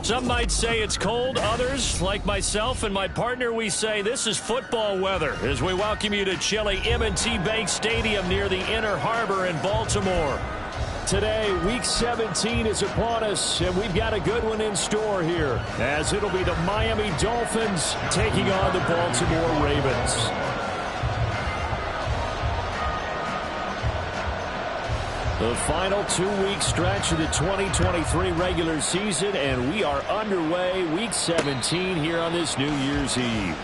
Some might say it's cold. Others, like myself and my partner, we say this is football weather as we welcome you to chilly M&T Bank Stadium near the Inner Harbor in Baltimore. Today, Week 17 is upon us, and we've got a good one in store here, as it'll be the Miami Dolphins taking on the Baltimore Ravens. The final 2-week stretch of the 2023 regular season, and we are underway Week 17 here on this New Year's Eve.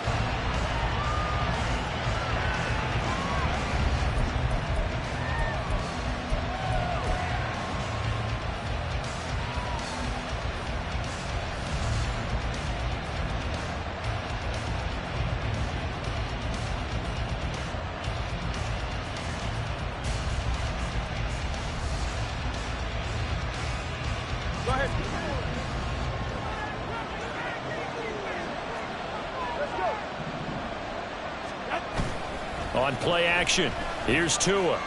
On play action, here's Tua.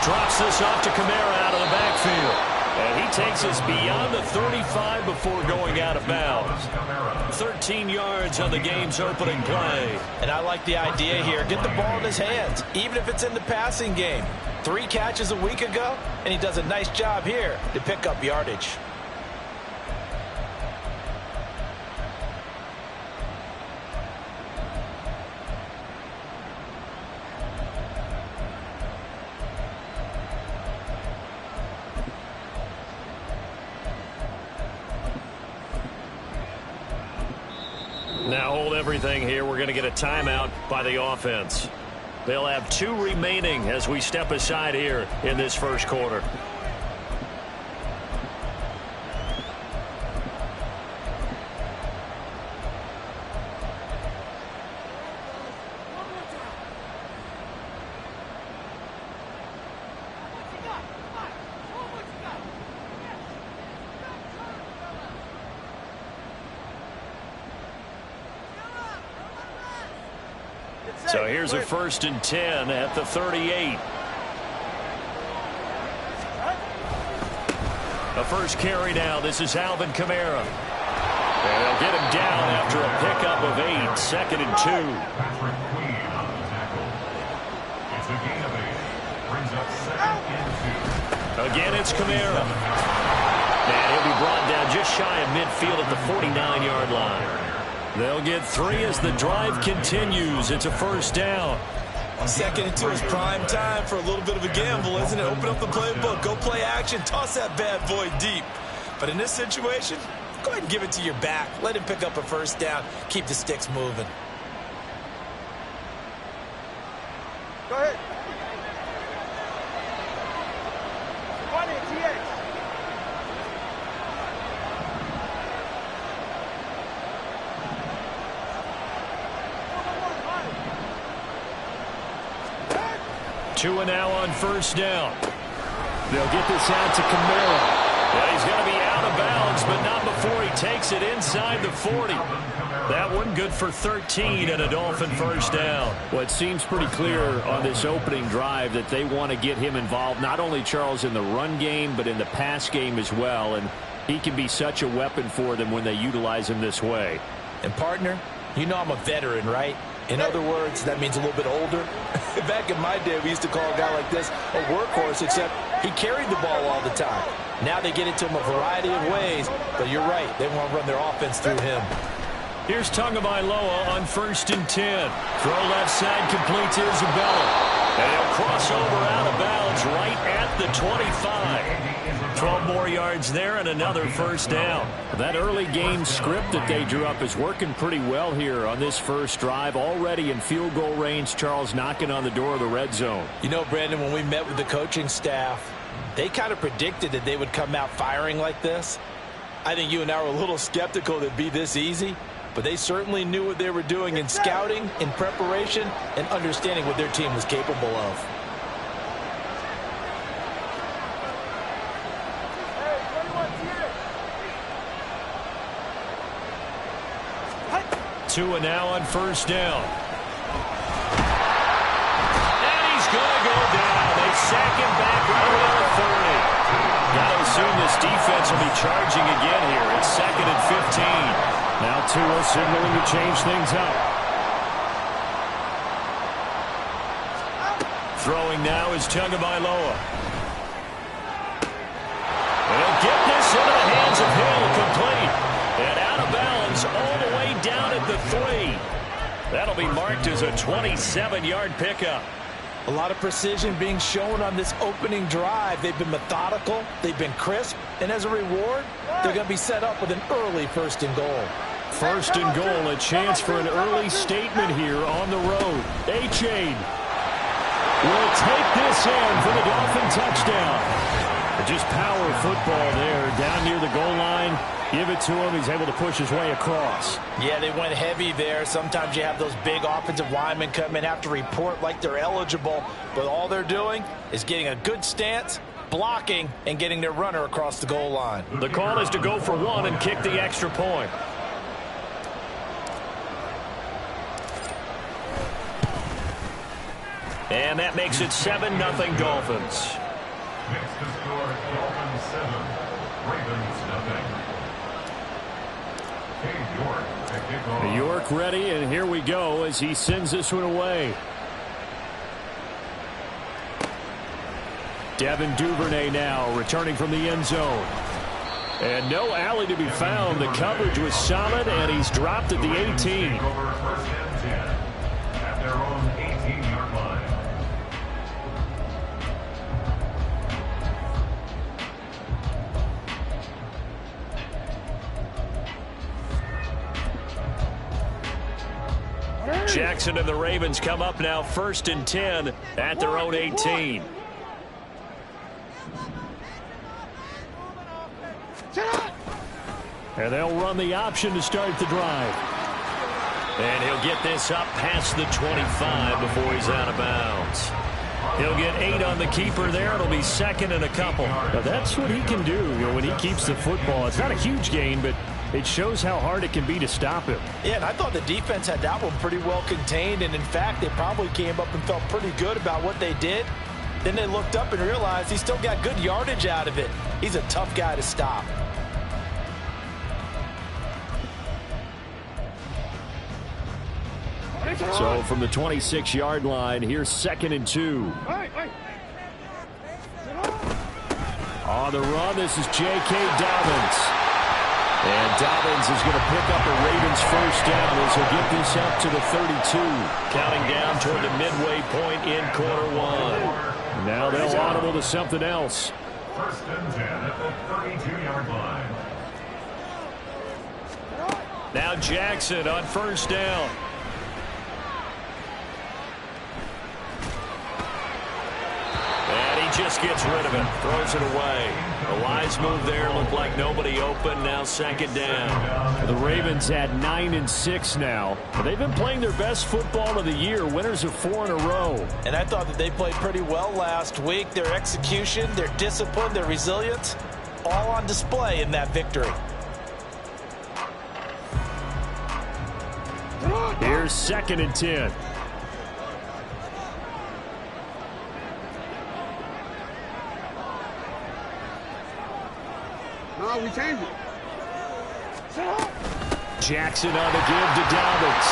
Drops this off to Kamara out of the backfield. And he takes us beyond the 35 before going out of bounds. 13 yards on the game's opening play. And I like the idea here. Get the ball in his hands, even if it's in the passing game. 3 catches a week ago, and he does a nice job here to pick up yardage. Now hold everything here. We're going to get a timeout by the offense. They'll have 2 remaining as we step aside here in this first quarter. So here's a 1st and 10 at the 38. A first carry now. This is Alvin Kamara. And they'll get him down after a pickup of 8. 2nd and 2. Again, it's Kamara. And he'll be brought down just shy of midfield at the 49-yard line. They'll get 3 as the drive continues. It's a 1st down. 2nd and 2 is prime time for a little bit of a gamble, isn't it? Open up the playbook, go play action, toss that bad boy deep. But in this situation, go ahead and give it to your back. Let him pick up a 1st down. Keep the sticks moving. Go ahead. 2 now on 1st down. They'll get this out to Kamara. Yeah, he's going to be out of bounds, but not before he takes it inside the 40. That one good for 13 and a Dolphin 1st down. Well, it seems pretty clear on this opening drive that they want to get him involved, not only, Charles, in the run game, but in the pass game as well. And he can be such a weapon for them when they utilize him this way. And, partner, you know I'm a veteran, right? In other words, that means a little bit older. Back in my day, we used to call a guy like this a workhorse, except he carried the ball all the time. Now they get it to him a variety of ways, but you're right. They want to run their offense through him. Here's Tagovailoa on 1st and 10. Throw left side, complete to Isabella. And he'll cross over out of bounds right at the 25. 12 more yards there and another 1st down. That early game script that they drew up is working pretty well here on this first drive. Already in field goal range, Charles knocking on the door of the red zone. You know, Brandon, when we met with the coaching staff, they kind of predicted that they would come out firing like this. I think you and I were a little skeptical that it'd be this easy, but they certainly knew what they were doing in scouting, in preparation, and understanding what their team was capable of. Tua now on 1st down. And he's going to go down. They sack him back right around the 30. Got assume this defense will be charging again here. It's 2nd and 15. Now Tua signaling to change things up. Throwing now is Tagovailoa. He'll get this into the hands of Hill, complete. And out of bounds all the way down at the 3. That'll be marked as a 27-yard pickup. A lot of precision being shown on this opening drive. They've been methodical, they've been crisp, and as a reward, they're going to be set up with an early 1st and goal. 1st and goal, a chance for an early statement here on the road. A-Chain will take this in for the Dolphin touchdown. Just power football there, down near the goal line. Give it to him. He's able to push his way across. Yeah, they went heavy there. Sometimes you have those big offensive linemen come in, have to report like they're eligible, but all they're doing is getting a good stance, blocking, and getting their runner across the goal line. The call is to go for 1 and kick the extra point. And that makes it 7-0 Dolphins. Next to score, Dolphins 7, Ravens nothing. York ready, and here we go as he sends this one away. Devin Duvernay now returning from the end zone. And no alley to be found. The coverage was solid, and he's dropped at the 18. First and 10 at their own 18-yard line. Jackson and the Ravens come up now 1st and 10 at their own 18. And they'll run the option to start the drive. And he'll get this up past the 25 before he's out of bounds. He'll get 8 on the keeper there. It'll be 2nd and a couple. Now that's what he can do, when he keeps the football. It's not a huge gain, but it shows how hard it can be to stop him. Yeah, and I thought the defense had that one pretty well contained, and in fact, they probably came up and felt pretty good about what they did. Then they looked up and realized he still got good yardage out of it. He's a tough guy to stop. So from the 26-yard line, here's 2nd and 2. On the run, this is J.K. Dobbins. And Dobbins is going to pick up a Ravens 1st down as he'll get this up to the 32. Counting down toward the midway point in quarter 1. Now they'll audible to something else. 1st and 10 at the 32-yard line. Now Jackson on 1st down. And he just gets rid of it. Throws it away. A wise move there. Looked like nobody open. Now 2nd down. The Ravens at 9-6 now. They've been playing their best football of the year. Winners of 4 in a row. And I thought that they played pretty well last week. Their execution, their discipline, their resilience, all on display in that victory. Here's 2nd and 10. No, we changed it. Jackson on the give to Dobbins.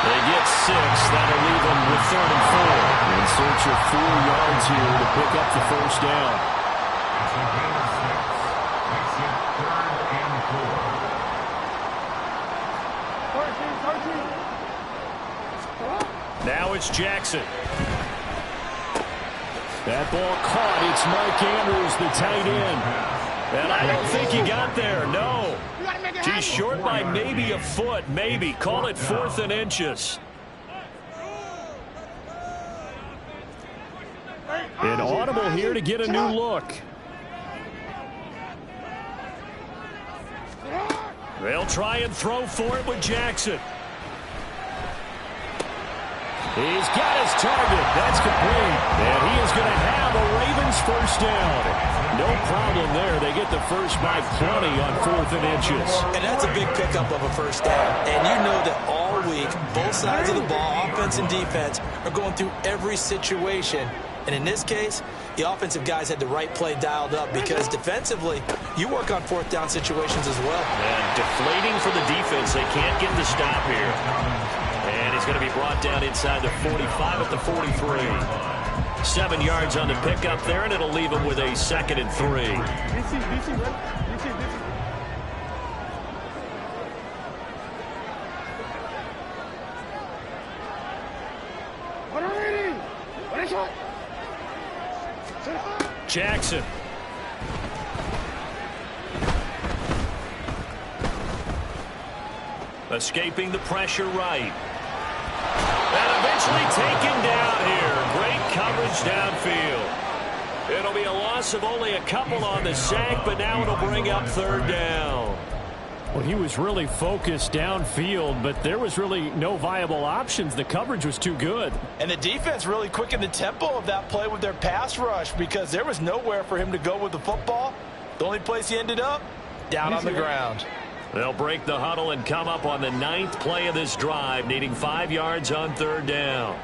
They get 6. That'll leave them with 3rd and 4. In search of 4 yards here to pick up the 1st down. It's a gain of 6. Makes it 3rd and 4. Now it's Jackson. That ball caught. It's Mike Andrews, the tight end. And I don't think he got there. No. He's short by maybe a foot. Maybe. Call it 4th and inches. An audible here to get a new look. They'll try and throw for it with Jackson. He's got his target. That's complete. And he is going to have a Ravens 1st down. No problem there. They get the first by plenty on 4th and inches. And that's a big pickup of a 1st down. And you know that all week, both sides of the ball, offense and defense, are going through every situation And in this case, the offensive guys had the right play dialed up because defensively, you work on fourth down situations as well. And deflating for the defense. They can't get the stop here. And he's going to be brought down inside the 45 at the 43. 7 yards on the pickup there, and it'll leave him with a 2nd and 3. Jackson. Escaping the pressure right. And eventually taken down here. Great coverage downfield. It'll be a loss of only a couple on the sack, but now it'll bring up 3rd down. Well, he was really focused downfield, but there was really no viable options. The coverage was too good. And the defense really quickened the tempo of that play with their pass rush because there was nowhere for him to go with the football. The only place he ended up, down on the ground. They'll break the huddle and come up on the 9th play of this drive, needing 5 yards on 3rd down.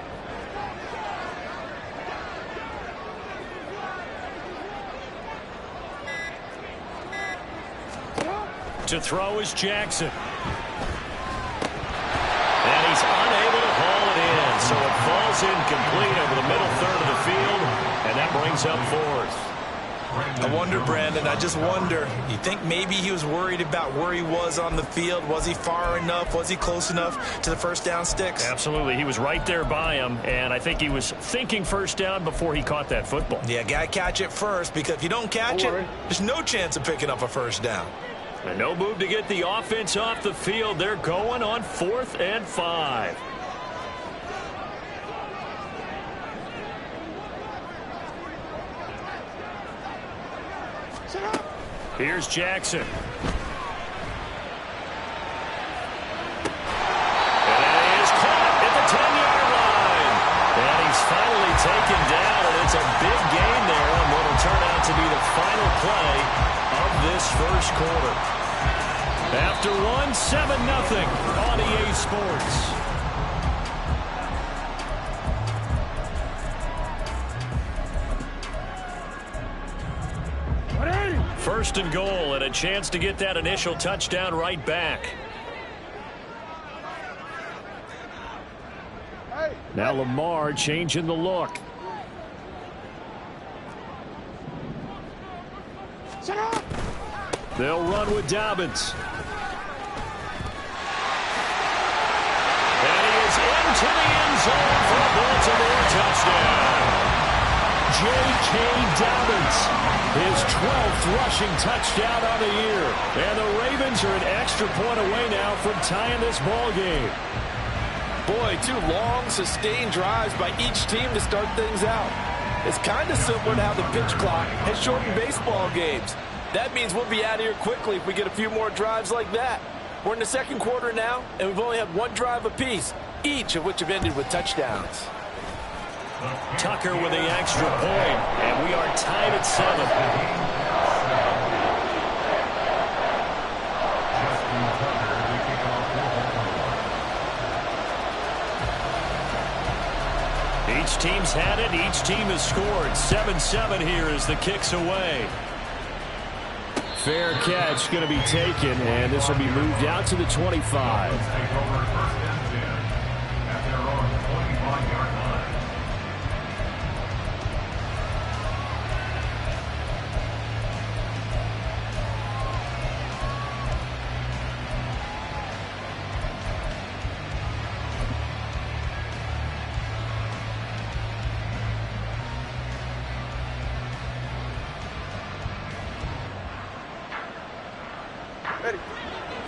To throw is Jackson. And he's unable to haul it in, so it falls incomplete over the middle third of the field, and that brings up 4th. I wonder, Brandon, I just wonder, you think maybe he was worried about where he was on the field? Was he far enough? Was he close enough to the first down sticks? Absolutely. He was right there by him, and I think he was thinking first down before he caught that football. Yeah, got to catch it first, because if you don't catch it, there's no chance of picking up a first down. And no move to get the offense off the field. They're going on 4th and 5. Here's Jackson. And it is caught at the 10-yard line. And he's finally taken down, and it's a big gain there on what will turn out to be the final play of this first quarter. After 7-0 on EA Sports. First and goal, and a chance to get that initial touchdown right back. Now Lamar changing the look. They'll run with Dobbins. And he is into the end zone for a Baltimore touchdown. J.K. Dobbins, his 12th rushing touchdown on the year. And the Ravens are an extra point away now from tying this ball game. Boy, 2 long, sustained drives by each team to start things out. It's kind of similar to how the pitch clock has shortened baseball games. That means we'll be out of here quickly if we get a few more drives like that. We're in the second quarter now, and we've only had 1 drive apiece, each of which have ended with touchdowns. Tucker with the extra point, and we are tied at 7. Each team's had it. Each team has scored. 7-7 here as the kick's away. Fair catch going to be taken, and this will be moved out to the 25.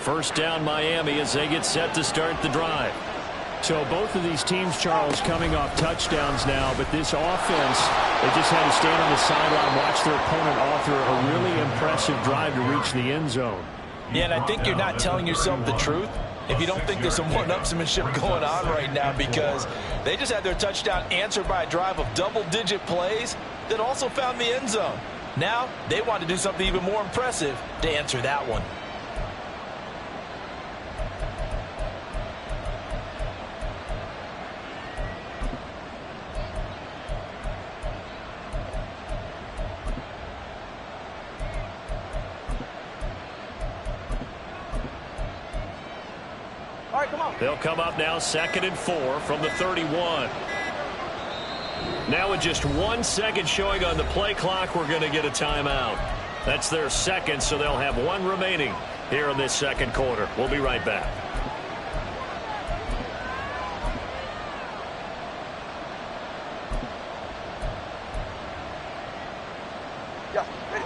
First down Miami as they get set to start the drive. So both of these teams, Charles, coming off touchdowns now, but this offense, they just had to stand on the sideline, watch their opponent author a really impressive drive to reach the end zone. Yeah, and I think you're not telling yourself the truth if you don't think there's some one-upsmanship going on right now, because they just had their touchdown answered by a drive of double-digit plays that also found the end zone. Now they want to do something even more impressive to answer that one. right, come on. They'll come up now 2nd and 4 from the 31. Now with just 1 second showing on the play clock, we're going to get a timeout. That's their second, so they'll have 1 remaining here in this second quarter. We'll be right back. Yeah, ready.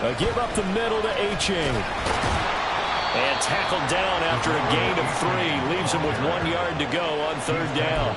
A give up the middle to H.A. And tackled down after a gain of 3. Leaves him with 1 yard to go on 3rd down.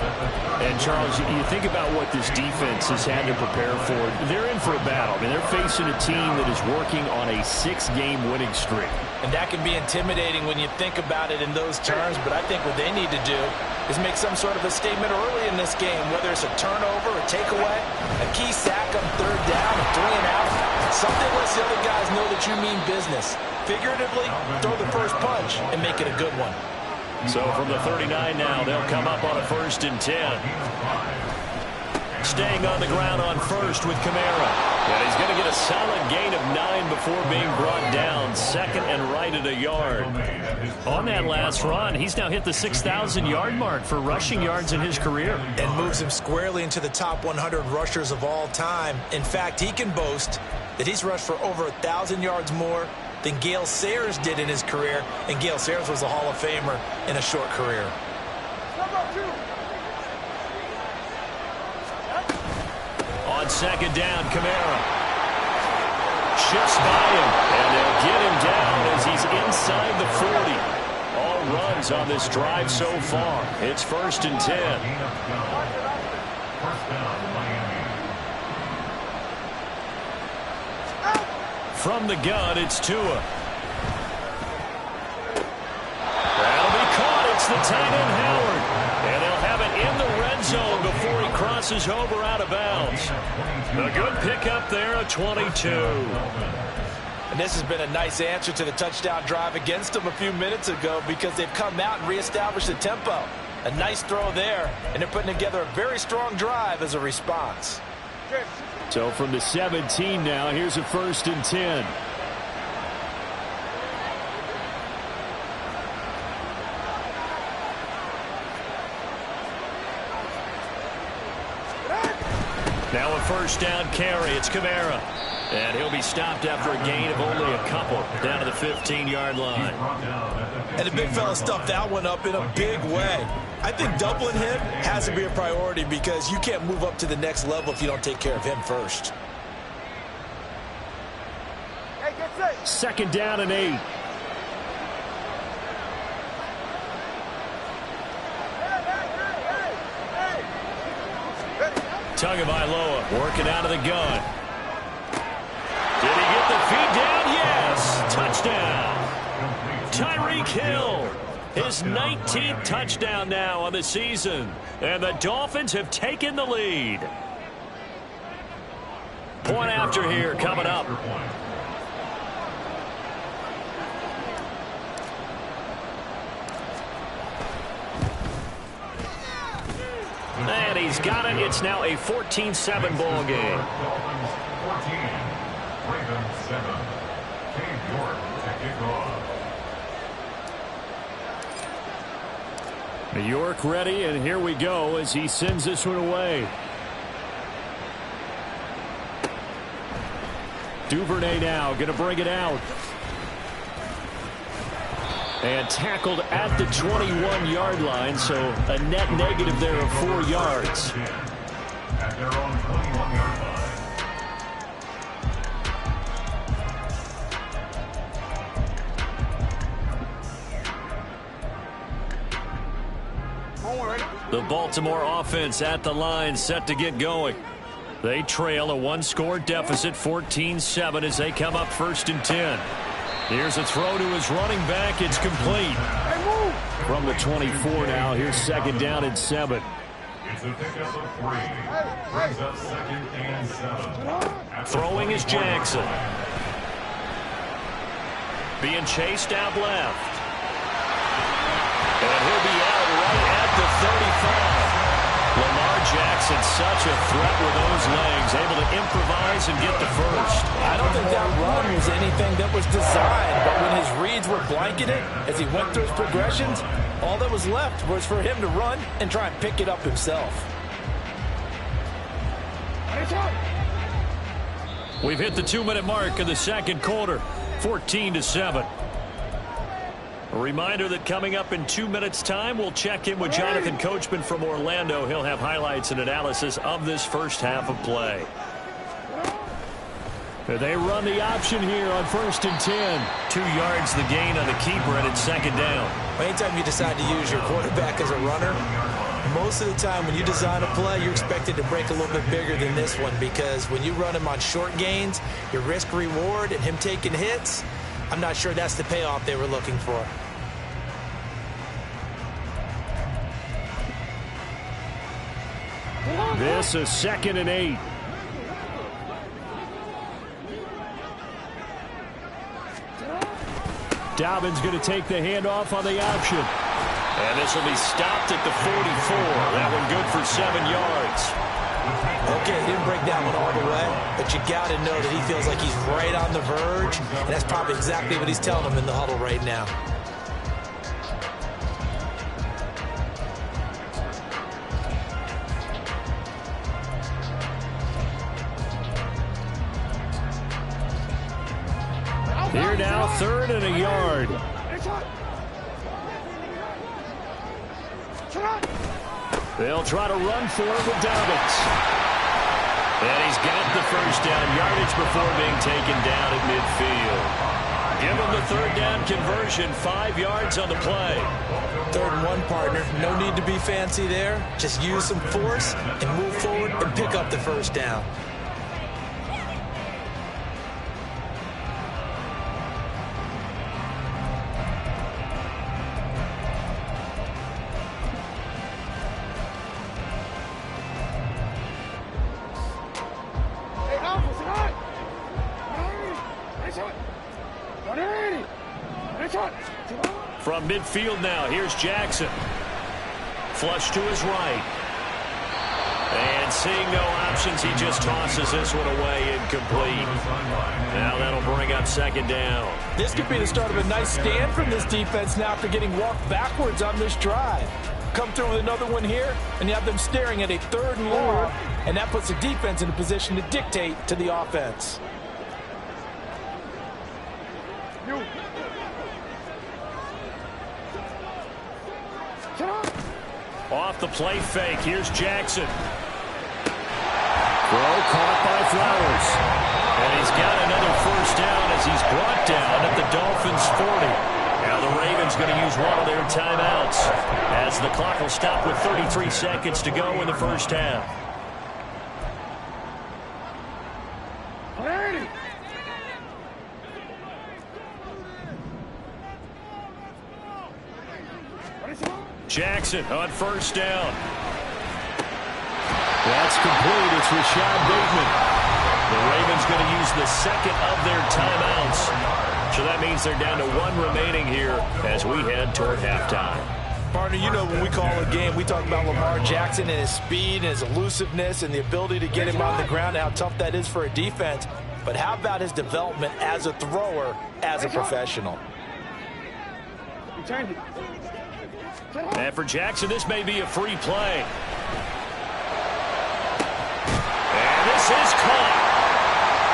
And, Charles, you think about what this defense has had to prepare for. They're in for a battle. I mean, they're facing a team that is working on a 6-game winning streak. And that can be intimidating when you think about it in those terms, but I think what they need to do is make some sort of a statement early in this game, whether it's a turnover, a takeaway, a key sack on 3rd down, a 3 and out. Something lets the other guys know that you mean business. Figuratively, throw the first punch and make it a good one. So from the 39 now, they'll come up on a 1st and 10. Staying on the ground on 1st with Kamara. And he's going to get a solid gain of 9 before being brought down. 2nd and right at a yard. On that last run, he's now hit the 6,000-yard mark for rushing yards in his career. And moves him squarely into the top 100 rushers of all time. In fact, he can boast that he's rushed for over 1,000 yards more than Gale Sayers did in his career. And Gale Sayers was a Hall of Famer in a short career. On 2nd down, Kamara shifts by him, and they'll get him down as he's inside the 40. All runs on this drive so far. It's 1st and 10. From the gun, it's Tua. That'll be caught. It's the tight end, Howard. And they'll have it in the red zone before he crosses over out of bounds. A good pickup there, a 22. And this has been a nice answer to the touchdown drive against them a few minutes ago because they've come out and reestablished the tempo. A nice throw there, and they're putting together a very strong drive as a response. So from the 17 now, here's a 1st and 10. Now a 1st down carry. It's Kamara. And he'll be stopped after a gain of only a couple down to the 15-yard line. And the big fella stuffed that one up in a big way. I think doubling him has to be a priority because you can't move up to the next level if you don't take care of him first. Hey, get set. 2nd down and 8. Tagovailoa working out of the gun. Did he get the feed down? Yes. Touchdown. Tyreek Hill. His 19th touchdown now on the season. And the Dolphins have taken the lead. Point after here coming up. And he's got it. It's now a 14-7 ball game. Dolphins 14, Ravens 7. Cade York to kick off. York ready, and here we go as he sends this one away. Duvernay now going to bring it out. And tackled at the 21-yard line, so a net negative there of 4 yards. At their own 21-yard line. The Baltimore offense at the line, set to get going. They trail a 1-score deficit, 14-7, as they come up 1st and 10. Here's a throw to his running back. It's complete. From the 24 now, here's 2nd down and 7. It's a pickup of 3. Brings up 2nd and 7. Throwing is Jackson. Being chased out left. And he'll be out right at the and such a threat with those legs, able to improvise and get the first. I don't think that run was anything that was designed, but when his reads were blanketed as he went through his progressions, all that was left was for him to run and try and pick it up himself. We've hit the 2-minute mark of the second quarter, 14-7. A reminder that coming up in 2 minutes' time, we'll check in with Jonathan Coachman from Orlando. He'll have highlights and analysis of this first half of play. They run the option here on 1st and 10. 2 yards the gain on the keeper, and it's second down. Anytime you decide to use your quarterback as a runner, most of the time when you design a play, you're expected to break a little bit bigger than this one, because when you run him on short gains, your risk-reward and him taking hits, I'm not sure that's the payoff they were looking for. This is 2nd and 8. Dobbins going to take the handoff on the option. And this will be stopped at the 44. That one good for 7 yards. Okay, he didn't break that one all the way, but you got to know that he feels like he's right on the verge, and that's probably exactly what he's telling him in the huddle right now. Here now, 3rd and a yard. They'll try to run for it with Dobbins. And he's got the first down yardage before being taken down at midfield. Give him the 3rd down conversion, 5 yards on the play. 3rd and 1, partner. No need to be fancy there. Just use some force and move forward and pick up the first down. From midfield now, here's Jackson. Flush to his right. And seeing no options, he just tosses this one away incomplete. Now that'll bring up 2nd down. This could be the start of a nice stand from this defense now after getting walked backwards on this drive. Come through with another one here, and you have them staring at a 3rd and long, and that puts the defense in a position to dictate to the offense. Off the play fake, here's Jackson. Throw caught by Flowers. And he's got another first down as he's brought down at the Dolphins' 40. Now the Ravens going to use one of their timeouts as the clock will stop with 33 seconds to go in the first half. Jackson on first down. That's complete. It's Rashad Bateman. The Ravens going to use the 2nd of their timeouts. So that means they're down to 1 remaining here as we head toward halftime. Partner, you know when we call a game, we talk about Lamar Jackson and his speed and his elusiveness and the ability to get him on the ground and how tough that is for a defense. But how about his development as a thrower, as a professional? And for Jackson, this may be a free play. And this is caught.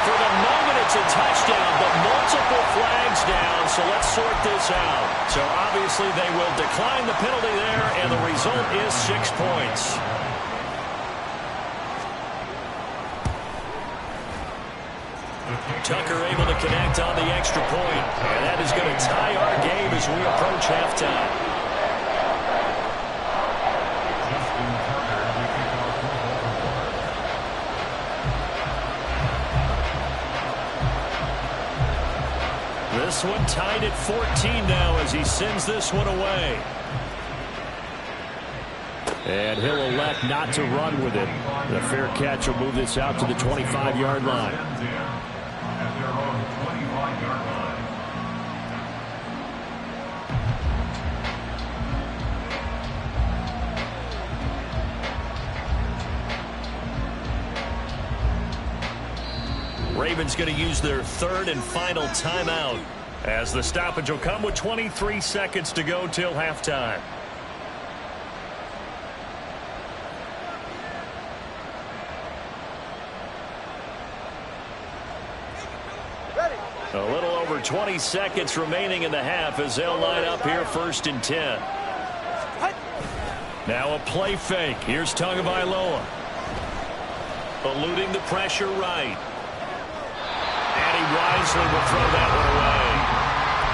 For the moment, it's a touchdown, but multiple flags down, so let's sort this out. So obviously they will decline the penalty there, and the result is 6 points. Tucker able to connect on the extra point, and that is going to tie our game as we approach halftime. This one tied at 14 now as he sends this one away. And he'll elect not to run with it. The fair catch will move this out to the 25-yard line. At their own 25-yard line. Ravens going to use their third and final timeout, as the stoppage will come with 23 seconds to go till halftime. A little over 20 seconds remaining in the half as they'll line up here 1st and 10. Now a play fake. Here's Tagovailoa. Eluding the pressure right. And he wisely will throw that one away.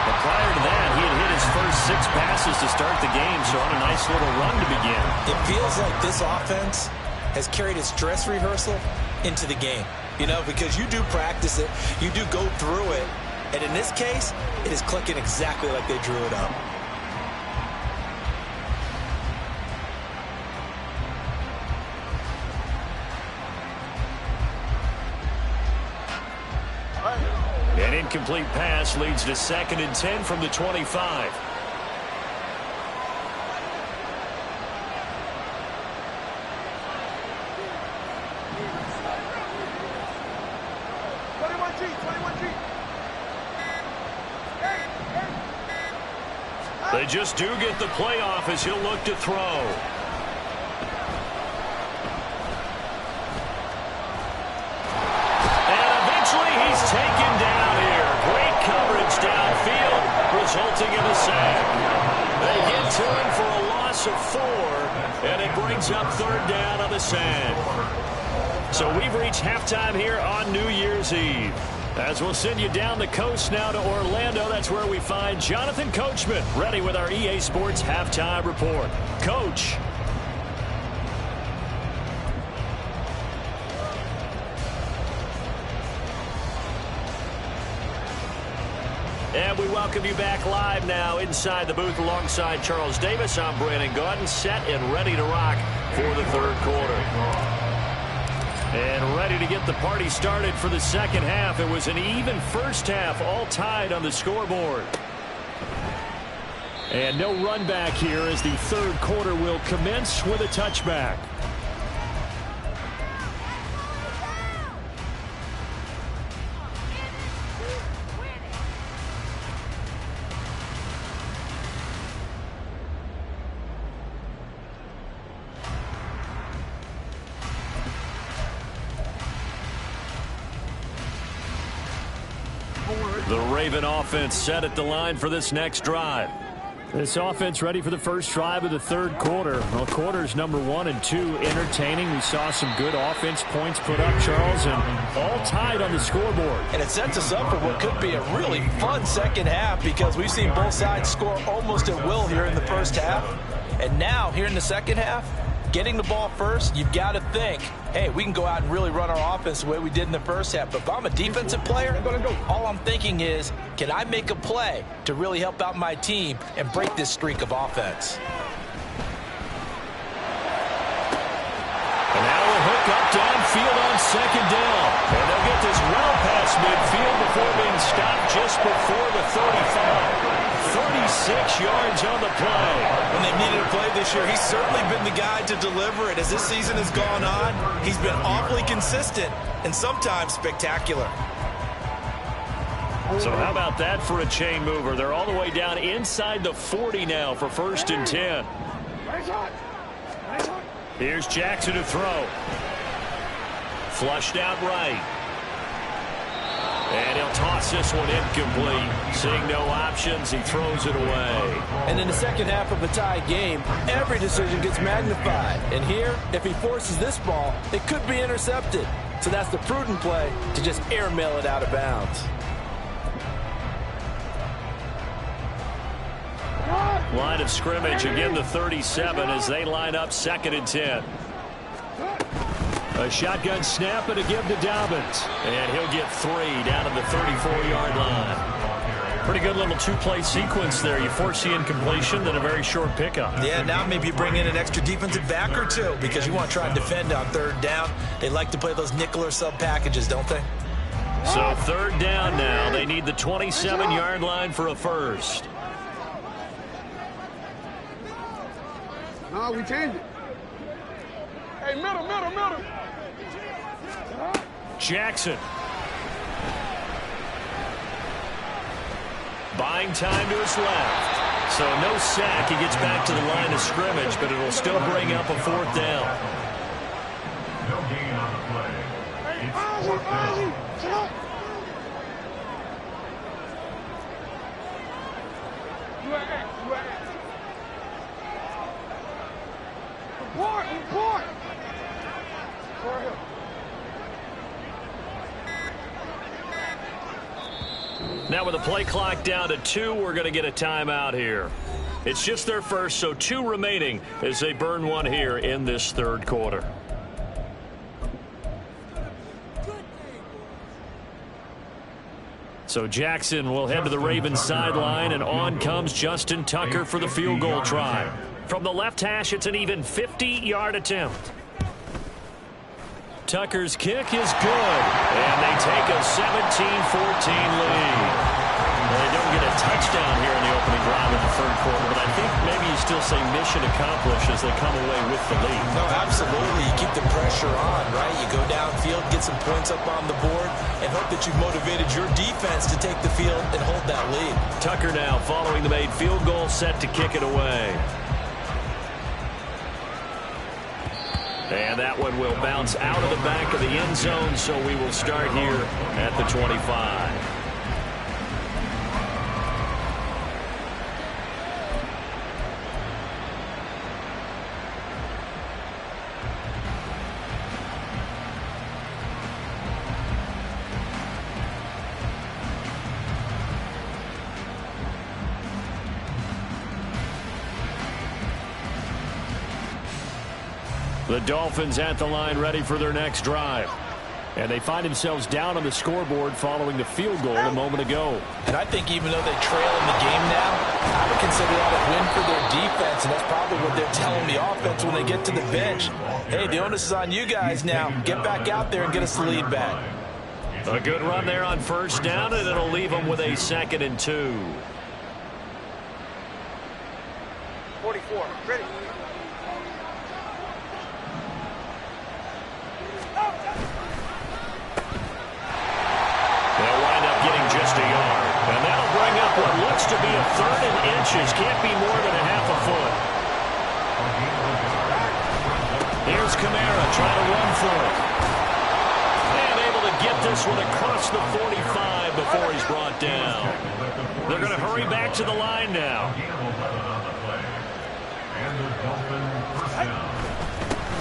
But prior to that, he had hit his first 6 passes to start the game, so on a nice little run to begin. It feels like this offense has carried its dress rehearsal into the game. You know, because you do practice it, you do go through it, and in this case, it is clicking exactly like they drew it up. An incomplete pass leads to 2nd and 10 from the 25. They just do get the playoff as he'll look to throw. And eventually he's taken down here. Great coverage downfield, resulting in a sack. They get to him for a loss of 4, and it brings up 3rd down on the sack. So we've reached halftime here on New Year's Eve. As we'll send you down the coast now to Orlando, that's where we find Jonathan Coachman, ready with our EA Sports Halftime Report. Coach. And we welcome you back live now inside the booth alongside Charles Davis. I'm Brandon Gaudin, set and ready to rock for the 3rd quarter. And ready to get the party started for the 2nd half. It was an even first half, all tied on the scoreboard. And no run back here as the 3rd quarter will commence with a touchback. The Raven offense set at the line for this next drive. This offense ready for the first drive of the 3rd quarter. Well, quarters number 1 and 2 entertaining. We saw some good offense points put up, Charles, and all tied on the scoreboard. And it sets us up for what could be a really fun 2nd half because we've seen both sides score almost at will here in the first half. And now, here in the 2nd half, getting the ball first, you've got to think, hey, we can go out and really run our offense the way we did in the first half. But if I'm a defensive player, all I'm thinking is, can I make a play to really help out my team and break this streak of offense? And now we'll hook up downfield on 2nd down. And they'll get this well past midfield before being stopped just before the 35. 36 yards on the play. When they needed a play this year, he's certainly been the guy to deliver it. As this season has gone on, he's been awfully consistent and sometimes spectacular. So how about that for a chain mover? They're all the way down inside the 40 now for 1st and 10. Here's Jackson to throw. Flushed out right. And he'll toss this one incomplete. Seeing no options, he throws it away. And in the 2nd half of a tie game, every decision gets magnified. And here, if he forces this ball, it could be intercepted. So that's the prudent play to just airmail it out of bounds. Line of scrimmage, again the 37 as they line up 2nd and 10. A shotgun snap and a give to Dobbins. And he'll get 3 down at the 34-yard line. Pretty good little 2-play sequence there. You force the incompletion, then a very short pickup. Yeah, now maybe you bring in an extra defensive back or 2 because you want to try and defend on 3rd down. They like to play those nickel or sub packages, don't they? So 3rd down now. They need the 27-yard line for a first. No, we changed it. Hey, middle. Jackson. Buying time to his left. So no sack. He gets back to the line of scrimmage, but it'll still bring up a 4th down. No gain on the play. It's 4th down. Report! Now with the play clock down to 2, we're going to get a timeout here. It's just their first, so 2 remaining as they burn one here in this 3rd quarter. So Jackson will head to the Ravens sideline, and on comes Justin Tucker for the field goal try. From the left hash, it's an even 50-yard attempt. Tucker's kick is good, and they take a 17-14 lead. Well, they don't get a touchdown here in the opening drive in the 3rd quarter, but I think maybe you still say mission accomplished as they come away with the lead. No, absolutely. You keep the pressure on, right? You go downfield, get some points up on the board, and hope that you've motivated your defense to take the field and hold that lead. Tucker now following the made field goal, set to kick it away. And that one will bounce out of the back of the end zone, so we will start here at the 25. The Dolphins at the line ready for their next drive. And they find themselves down on the scoreboard following the field goal a moment ago. And I think even though they trail in the game now, I would consider that a win for their defense, and that's probably what they're telling the offense when they get to the bench. Hey, the onus is on you guys now. Get back out there and get us the lead back. A good run there on 1st down, and it'll leave them with a 2nd and 2. 44, ready. They'll wind up getting just a yard. And that'll bring up what looks to be a 3rd and inches. Can't be more than a half a foot. Here's Kamara trying to run for it. And able to get this one across the 45 before he's brought down. They're going to hurry back to the line now.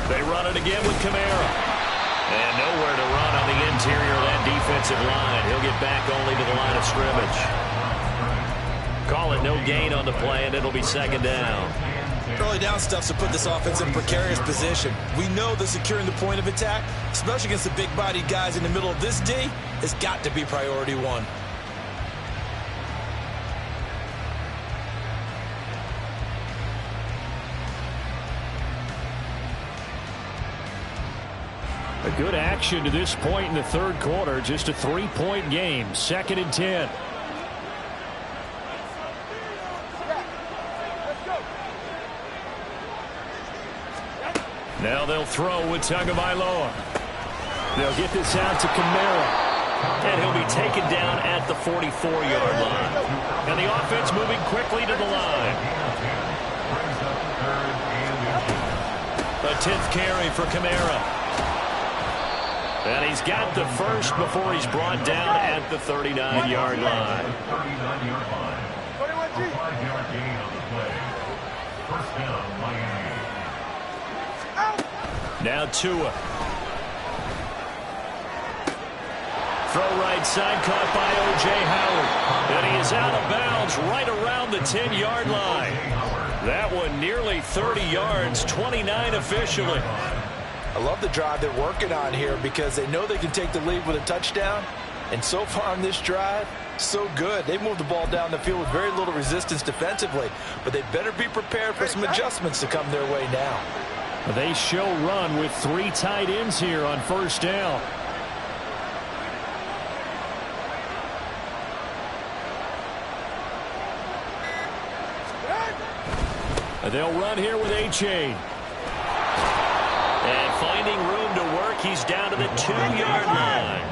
They run it again with Kamara. And nowhere to run on the interior of that defensive line. He'll get back only to the line of scrimmage. Call it no gain on the play, and it'll be 2nd down. Early down stuff to put this offense in a precarious position. We know that securing the point of attack, especially against the big-bodied guys in the middle of this D, has got to be priority 1. A good action to this point in the 3rd quarter. Just a 3-point game. 2nd and 10. Now they'll throw with Tagovailoa. They'll get this out to Kamara. And he'll be taken down at the 44-yard line. And the offense moving quickly to the line. A 10th carry for Kamara. And he's got the first before he's brought down at the 39-yard line. Now Tua. Throw right side, caught by O.J. Howard. And he is out of bounds right around the 10-yard line. That one nearly 30 yards, 29 officially. I love the drive they're working on here because they know they can take the lead with a touchdown. And so far on this drive, so good. They moved the ball down the field with very little resistance defensively. But they better be prepared for some adjustments to come their way now. They show run with 3 tight ends here on 1st down. They'll run here with A-Chain. And finding room to work, he's down to the 2-yard line.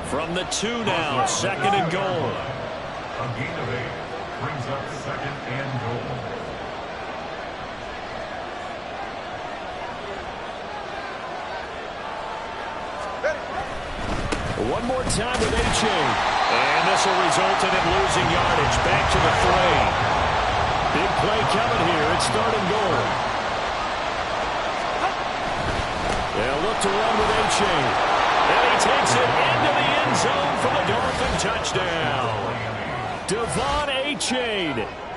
From the 2 now, 2nd and goal. A gain of 8 brings up 2nd and goal. One more time with H.A. And this will result in him losing yardage. Back to the 3. Big play coming here. It's 3rd and goal. They'll look to run with H.A. And he takes it into the end zone for the Dolphin touchdown. Devon H.A.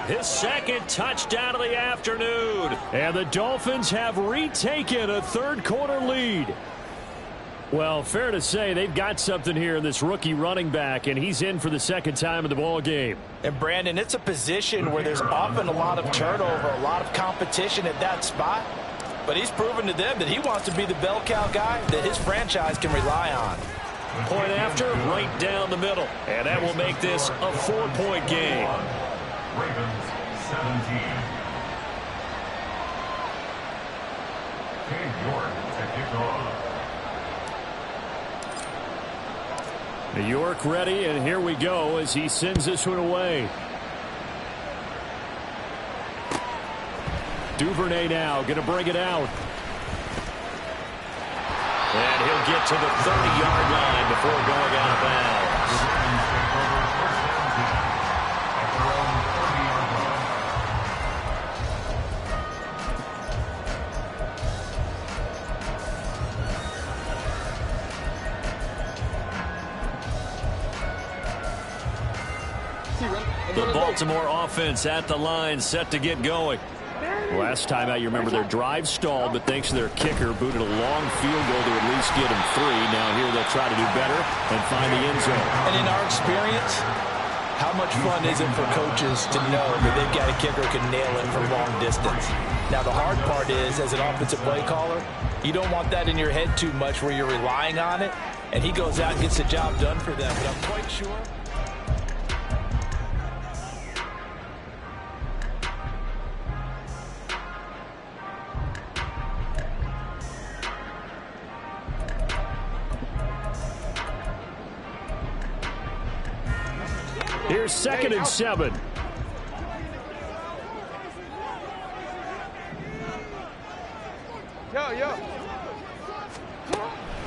His 2nd touchdown of the afternoon. And the Dolphins have retaken a 3rd quarter lead. Well, fair to say they've got something here in this rookie running back, and he's in for the 2nd time in the ball game. And Brandon, it's a position where there's often a lot of turnover, a lot of competition at that spot. But he's proven to them that he wants to be the bell cow guy that his franchise can rely on. Point after, right down the middle. And that will make this a 4-point game. Ravens 17. Cade York to kick off. New York ready, and here we go as he sends this one away. Duvernay now going to bring it out. And he'll get to the 30-yard line before going out of bounds. The Baltimore offense at the line, set to get going. Last time out, you remember their drive stalled, but thanks to their kicker, booted a long field goal to at least get them 3. Now here they'll try to do better and find the end zone. And in our experience, how much fun is it for coaches to know that they've got a kicker who can nail it from long distance? Now the hard part is, as an offensive play caller, you don't want that in your head too much where you're relying on it, and he goes out and gets the job done for them. But I'm quite sure. Here's 2nd and 7.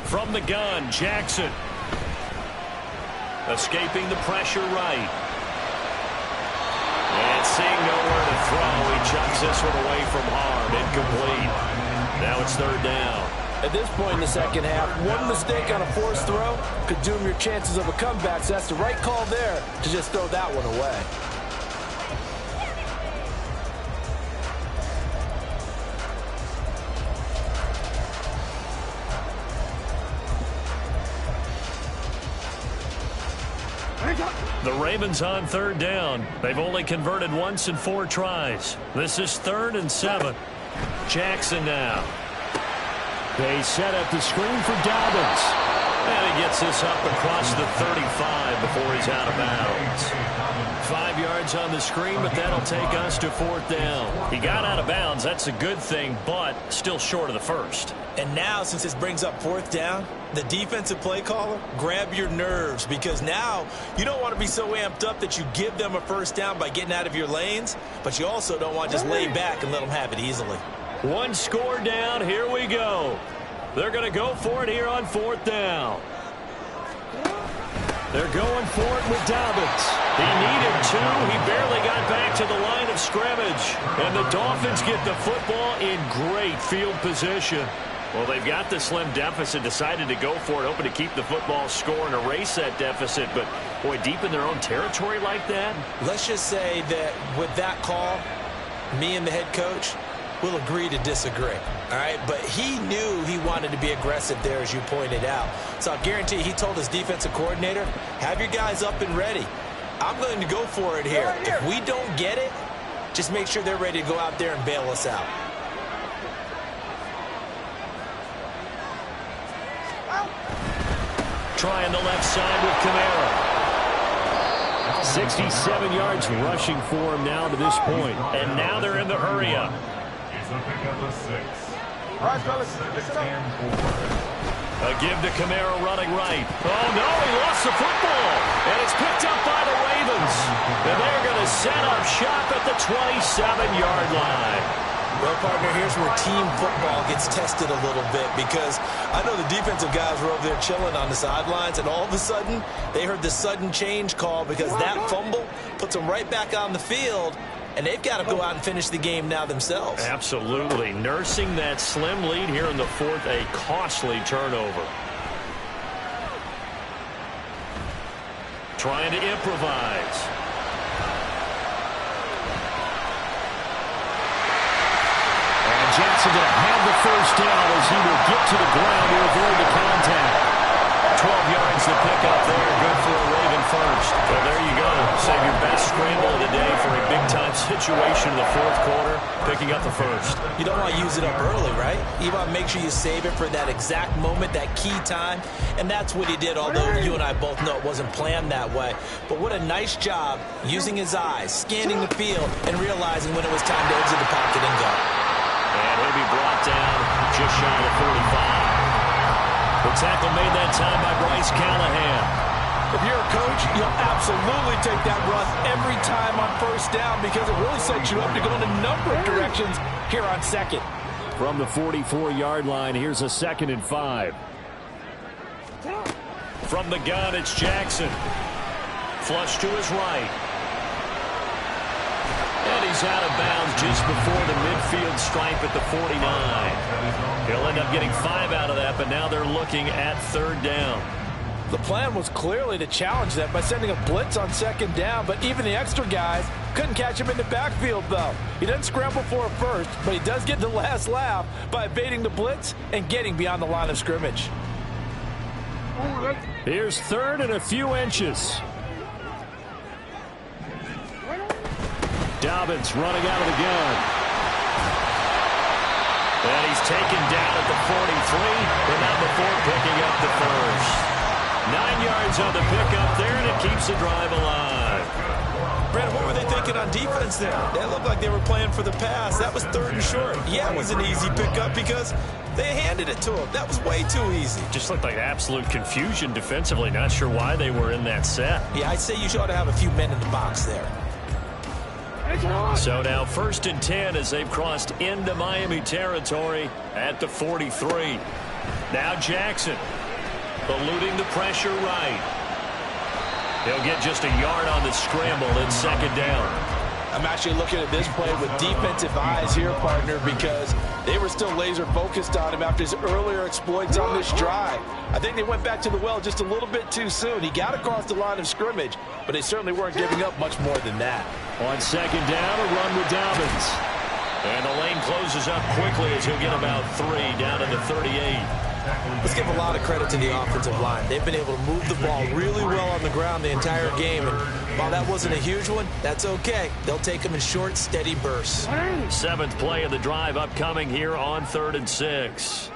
From the gun, Jackson. Escaping the pressure right. And seeing nowhere to throw, he chucks this one away from harm. Incomplete. Now it's 3rd down. At this point in the 2nd half, one mistake on a forced throw could doom your chances of a comeback, so that's the right call there to just throw that one away. The Ravens on 3rd down. They've only converted once in 4 tries. This is 3rd and 7. Jackson now. They set up the screen for Dobbins. And he gets this up across the 35 before he's out of bounds. 5 yards on the screen, but that'll take us to 4th down. He got out of bounds. That's a good thing, but still short of the 1st. And now, since this brings up 4th down, the defensive play caller, grab your nerves, because now you don't want to be so amped up that you give them a 1st down by getting out of your lanes, but you also don't want to just lay back and let them have it easily. 1 score down. Here we go. They're going to go for it here on 4th down. They're going for it with Dobbins. He needed 2. He barely got back to the line of scrimmage. And the Dolphins get the football in great field position. Well, they've got the slim deficit, decided to go for it, hoping to keep the football score and erase that deficit. But, boy, deep in their own territory like that. Let's just say that with that call, me and the head coach will agree to disagree. All right, but he knew he wanted to be aggressive there, as you pointed out. So I'll guarantee he told his defensive coordinator, have your guys up and ready. I'm going to go for it here. If we don't get it, just make sure they're ready to go out there and bail us out. Trying the left side with Kamara. 67 yards rushing for him now to this point. And now they're in the hurry up. It's a pick up of 6. All right, fellas, listen up. A give to Kamara running right. Oh, no, he lost the football. And it's picked up by the Ravens. And they're going to set up shop at the 27-yard line. Well, partner, here's where team football gets tested a little bit, because I know the defensive guys were over there chilling on the sidelines, and all of a sudden, they heard the sudden change call because that fumble puts them right back on the field, and they've got to go out and finish the game now themselves. Absolutely. Nursing that slim lead here in the fourth, a costly turnover. Trying to improvise. Jackson going to have the first down as he will get to the ground to avoid the contact. 12 yards to pick up there. Good for a Raven first. Well, there you go. Save your best scramble of the day for a big-time situation in the fourth quarter, picking up the first. You don't want to use it up early, right? You want to make sure you save it for that exact moment, that key time, and that's what he did, although you and I both know it wasn't planned that way. But what a nice job using his eyes, scanning the field, and realizing when it was time to exit the pocket and go. And he'll be brought down just shy of the 45. The tackle made that time by Bryce Callahan. If you're a coach, you'll absolutely take that run every time on first down because it really sets you up to go in a number of directions here on second. From the 44-yard line, here's a 2nd and 5. From the gun, it's Jackson. Flush to his right. And he's out of bounds just before the midfield stripe at the 49. He'll end up getting 5 out of that, but now they're looking at 3rd down. The plan was clearly to challenge them by sending a blitz on 2nd down, but even the extra guys couldn't catch him in the backfield, though. He doesn't scramble for a first, but he does get the last laugh by evading the blitz and getting beyond the line of scrimmage. Here's 3rd and a few inches. Dobbins running out of the gun. And he's taken down at the 43, but not before picking up the first. 9 yards on the pickup there, and it keeps the drive alive. Brent, what were they thinking on defense there? They looked like they were playing for the pass. That was 3rd and short. Yeah, it was an easy pickup because they handed it to him. That was way too easy. Just looked like absolute confusion defensively. Not sure why they were in that set. Yeah, I'd say you ought to have a few men in the box there. So now 1st and 10 as they've crossed into Miami territory at the 43. Now Jackson eluding the pressure right. He'll get just a yard on the scramble in 2nd down. I'm actually looking at this play with defensive eyes here, partner, because they were still laser focused on him after his earlier exploits on this drive. I think they went back to the well just a little bit too soon. He got across the line of scrimmage, but they certainly weren't giving up much more than that. On 2nd down, a run with Dobbins. And the lane closes up quickly as he'll get about 3 down to the 38. Let's give a lot of credit to the offensive line. They've been able to move the ball really well on the ground the entire game. And while that wasn't a huge one, that's okay. They'll take them in short, steady bursts. 7th play of the drive upcoming here on 3rd and 6.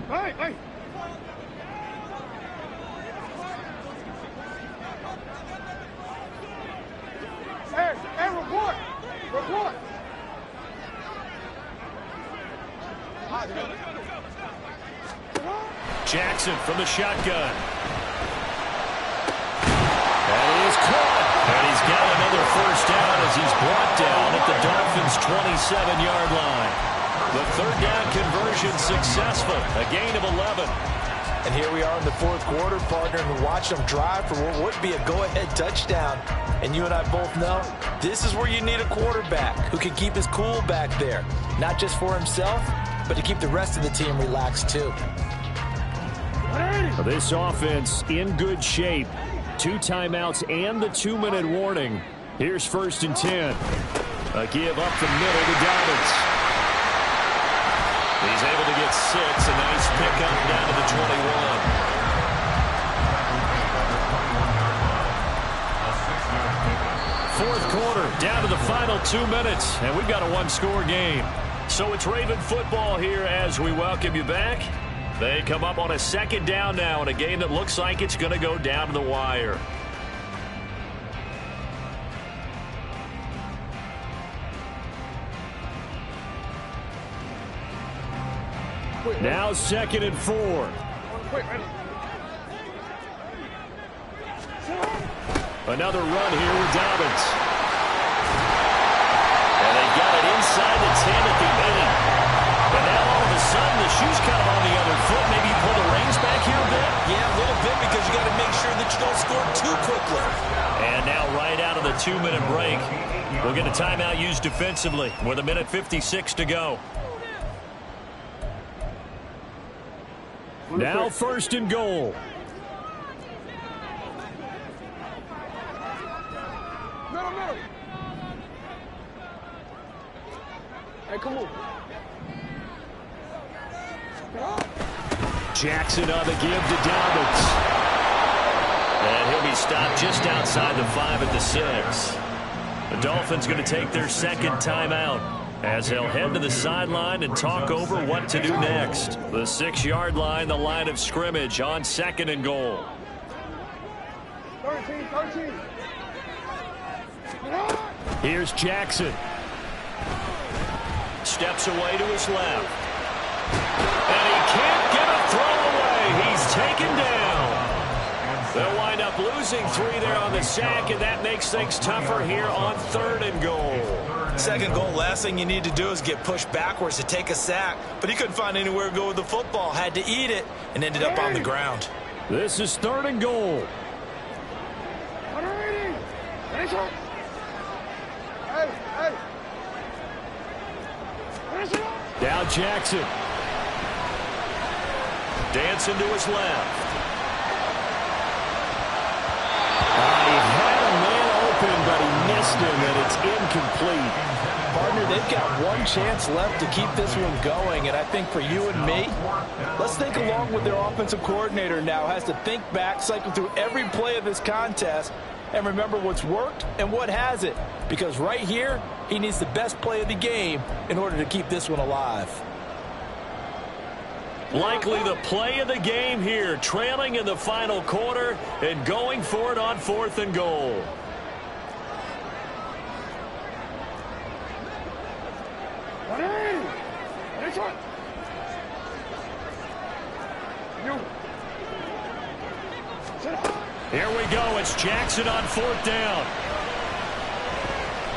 Hey! Hey, report! Report! Jackson from the shotgun. And he is caught. And he's got another first down as he's brought down at the Dolphins' 27-yard line. The 3rd down conversion successful. A gain of 11. And here we are in the 4th quarter, partner, and watch them drive for what would be a go-ahead touchdown. And you and I both know this is where you need a quarterback who can keep his cool back there. Not just for himself, but to keep the rest of the team relaxed too. This offense in good shape. 2 timeouts and the 2-minute warning. Here's 1st and 10. A give up the middle to Dobbins. He's able to get 6. A nice pickup down to the 21. Fourth quarter, down to the final 2 minutes, and we've got a 1-score game. So it's Raven football here as we welcome you back. They come up on a 2nd down now in a game that looks like it's going to go down to the wire. Now 2nd and 4. Another run here with Dobbins. And they got it inside the 10 at the 8. And now all of a sudden the shoe's kind of on the other foot. Maybe you pull the reins back here a bit? Yeah, a little bit because you got to make sure that you don't score too quickly. And now right out of the 2-minute break, we'll get a timeout used defensively with 1:56 to go. Now 1st and goal. Middle. Hey, come on. Jackson on the give to Dobbins. And he'll be stopped just outside the 5 at the 6. The Dolphins going to take their 2nd timeout as they'll head to the sideline and talk over what to do next. The 6-yard line, the line of scrimmage on 2nd and goal. 13. Here's Jackson. Steps away to his left. And he can't get a throw away. He's taken down. They'll wind up losing 3 there on the sack, and that makes things tougher here on 3rd and goal. 2nd goal, last thing you need to do is get pushed backwards to take a sack. But he couldn't find anywhere to go with the football. Had to eat it and ended up on the ground. This is 3rd and goal. Now Jackson. Dancing to his left. He had a man open, but he missed him, and it's incomplete. Partner, they've got one chance left to keep this one going, and I think for you and me, let's think along with their offensive coordinator now. Has to think back, cycle through every play of this contest, and remember what's worked and what hasn't. Because right here, he needs the best play of the game in order to keep this one alive. Likely the play of the game here, trailing in the final quarter and going for it on 4th and goal. Here we go. It's Jackson on 4th down.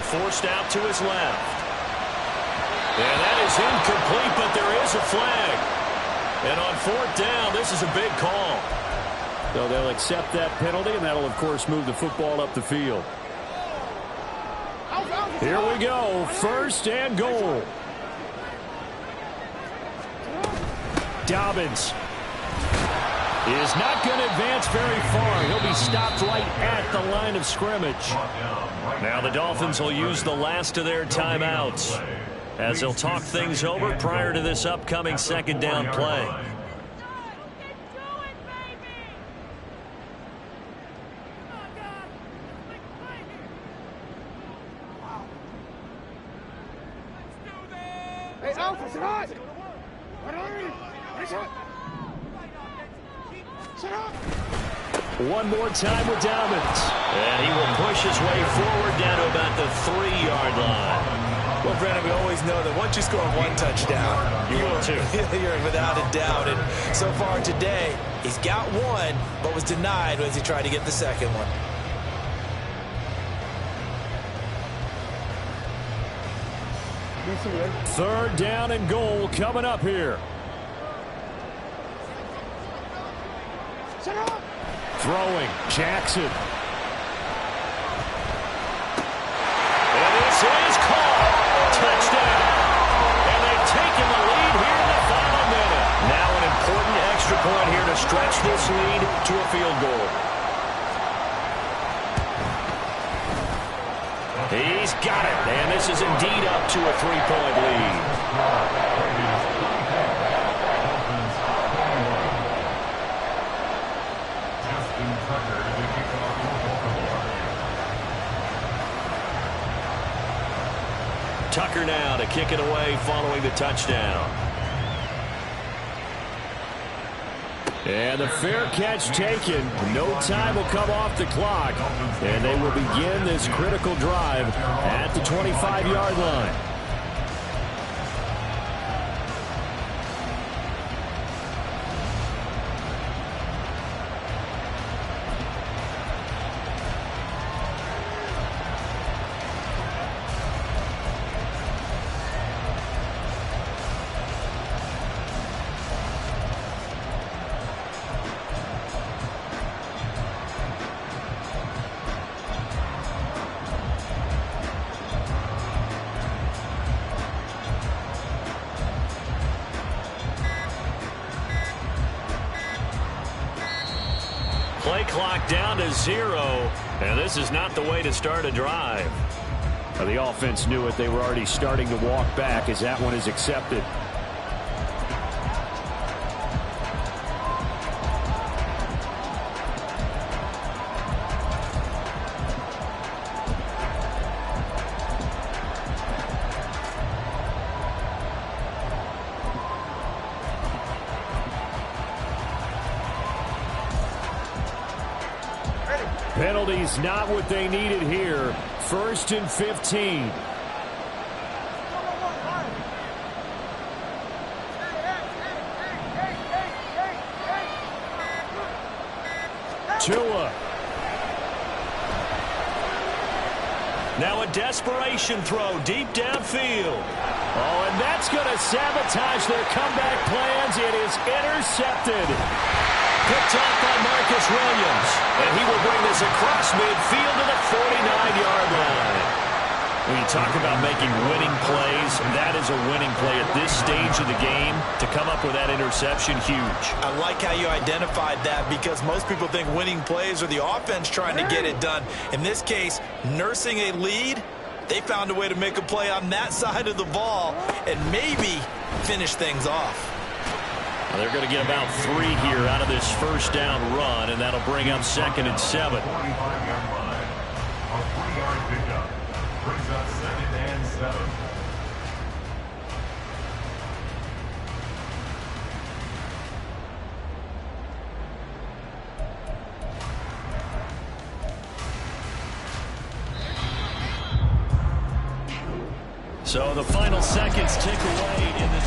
Forced out to his left. And that is incomplete, but there is a flag. And on 4th down, this is a big call. So they'll accept that penalty, and that'll, of course, move the football up the field. Here we go. 1st and goal. Dobbins is not going to advance very far. He'll be stopped right at the line of scrimmage. Now the Dolphins will use the last of their timeouts as they'll talk things over prior to this upcoming 2nd down play. Hey, Alpha, tonight! One more time with Dobbins. And he will push his way forward down to about the 3-yard line. Well, Brandon, we always know that once you score one touchdown, you will too. You're without a doubt. And so far today, he's got one, but was denied as he tried to get the 2nd one. Third down and goal coming up here. Throwing, Jackson. And this is caught. Touchdown. And they've taken the lead here in the final minute. Now an important extra point here to stretch this lead to a field goal. He's got it. And this is indeed up to a 3-point lead. Tucker now to kick it away following the touchdown. And the fair catch taken. No time will come off the clock. And they will begin this critical drive at the 25-yard line. clock down to 0, and this is not the way to start a drive. The offense knew it. They were already starting to walk back as that one is accepted. Penalties not what they needed here. 1st and 15. Tua. Now a desperation throw deep downfield. Oh, and that's going to sabotage their comeback plans. It is intercepted. Picked off by Marcus Williams. And he will bring this across midfield to the 49-yard line. When you talk about making winning plays, that is a winning play at this stage of the game. To come up with that interception, huge. I like how you identified that because most people think winning plays are the offense trying to get it done. In this case, nursing a lead, they found a way to make a play on that side of the ball and maybe finish things off. Well, they're going to get about 3 here out of this first down run, and that'll bring up 2nd and 7. 45-yard line. A 3-yard pickup brings up 2nd and 7. So the final seconds tick away in this.